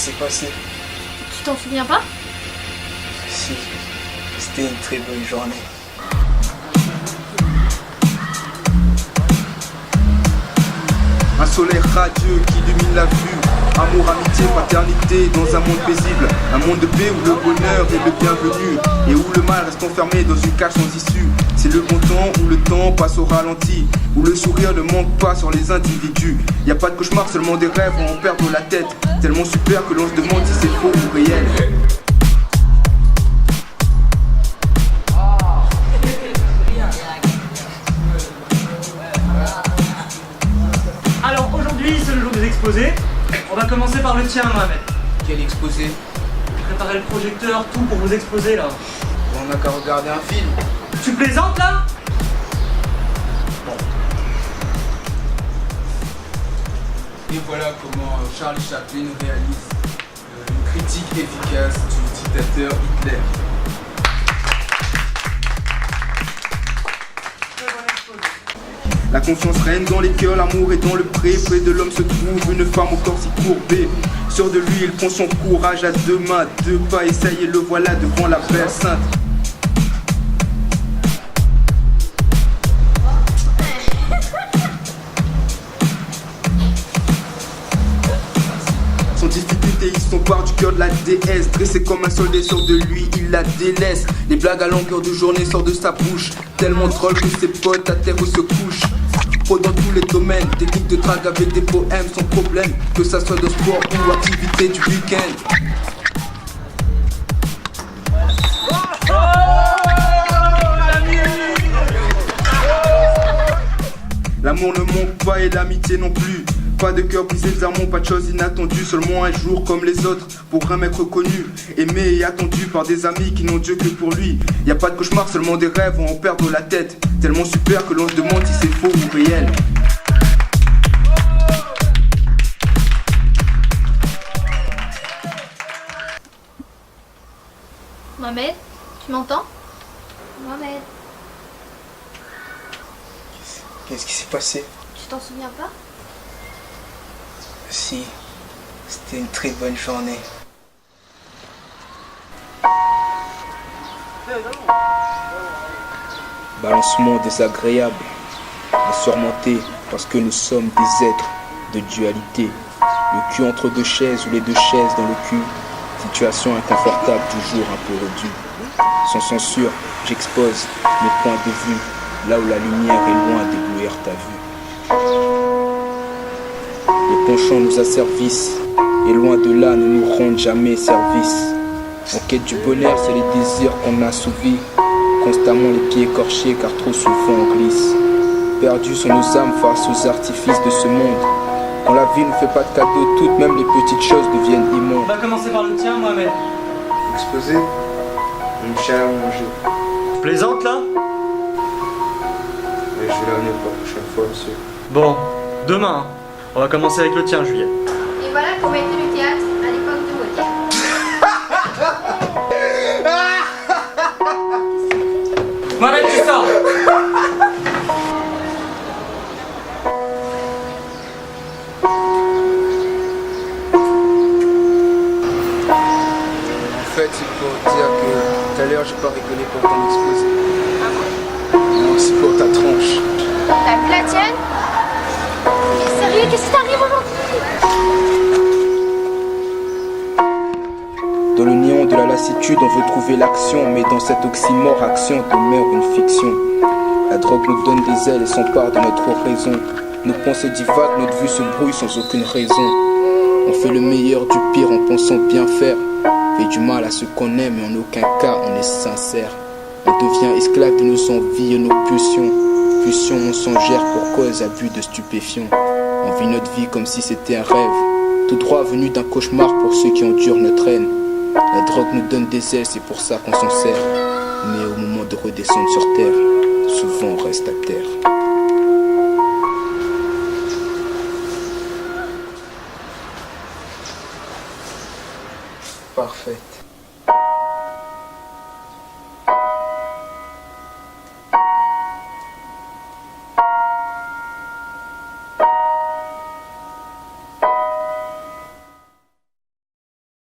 s'est passé? Tu t'en souviens pas? Si, c'était une très bonne journée. Un soleil radieux qui illumine la vue. Amour, amitié, fraternité dans un monde paisible. Un monde de paix où le bonheur est le bienvenu et où le mal reste enfermé dans une cage sans issue. C'est le bon temps où le temps passe au ralenti, où le sourire ne manque pas sur les individus. Y a pas de cauchemar, seulement des rêves où on perd la tête. Tellement super que l'on se demande si c'est faux ou réel. Alors aujourd'hui c'est le jour des exposés. On va commencer par le tien, Mohamed. Quel exposé? Préparez le projecteur, tout pour vous exposer là. On n'a qu'à regarder un film. Tu plaisantes là? Bon. Et voilà comment Charlie Chaplin réalise une critique efficace du dictateur Hitler. La confiance règne dans les cœurs, l'amour est dans le pré. Près de l'homme se trouve une femme au corps si courbé. Sûr de lui, il prend son courage à deux mains, deux pas, et ça y est, le voilà devant la belle sainte. Sans difficulté, il s'empare du cœur de la déesse. Dressé comme un soldat sûr de lui, il la délaisse. Les blagues à longueur de journée sortent de sa bouche. Tellement drôle que ses potes à terre se couchent. Pro dans tous les domaines, technique de drague avec des poèmes sans problème. Que ça soit de sport ou activité du week-end. L'amour ne manque pas et l'amitié non plus. Pas de cœur brisé, les amants, pas de choses inattendues. Seulement un jour comme les autres, pour un mec reconnu, aimé et attendu par des amis qui n'ont Dieu que pour lui. Y a pas de cauchemar, seulement des rêves où on perd la tête. Tellement super que l'on se demande si c'est faux ou réel. Mohamed, tu m'entends? Mohamed, Qu'est-ce qui s'est passé? tu t'en souviens pas? Si, c'était une très bonne journée. Balancement désagréable à surmonter parce que nous sommes des êtres de dualité. Le cul entre deux chaises ou les deux chaises dans le cul. Situation inconfortable, toujours un peu redue. Sans censure, j'expose mes points de vue, là où la lumière est loin d'éblouir ta vue. Le penchant nous a service, et loin de là ne nous rendent jamais service. En quête du bonheur, c'est les désirs qu'on a assouvis. Constamment les pieds écorchés car trop souvent on glisse. Perdus sont nos âmes face aux artifices de ce monde. Quand la vie ne fait pas de cadeaux, toutes même les petites choses deviennent On immondes. va commencer par le tien, Mohamed. Exposé? Une chair à manger. Tu plaisantes là? Mais je vais l'amener pour la prochaine fois, monsieur. Bon, demain, on va commencer avec le tien, Juliette. Et voilà comment était le théâtre à l'époque de Molière. Mohamed, tu sors! En fait, c'est pour dire que tout à l'heure, j'ai pas rigolé pour ton exposé. Non, c'est pour ta tronche. T'as vu la tienne? Mais sérieux, qu'est-ce qui t'arrive aujourd'hui? Dans le néant de la lassitude, on veut trouver l'action, mais dans cet oxymore, action demeure une fiction. La drogue nous donne des ailes et s'empare de notre raison. Nos pensées divaguent, notre vue se brouille sans aucune raison. On fait le meilleur du pire en pensant bien faire. Fait du mal à ce qu'on aime et en aucun cas on est sincère. On devient esclave de nos envies et nos pulsions. Pulsions mensongères pour cause abus de stupéfiants. On vit notre vie comme si c'était un rêve, tout droit venu d'un cauchemar pour ceux qui endurent notre haine. La drogue nous donne des ailes, c'est pour ça qu'on s'en sert. Mais au moment de redescendre sur terre, souvent on reste à terre. Parfaite.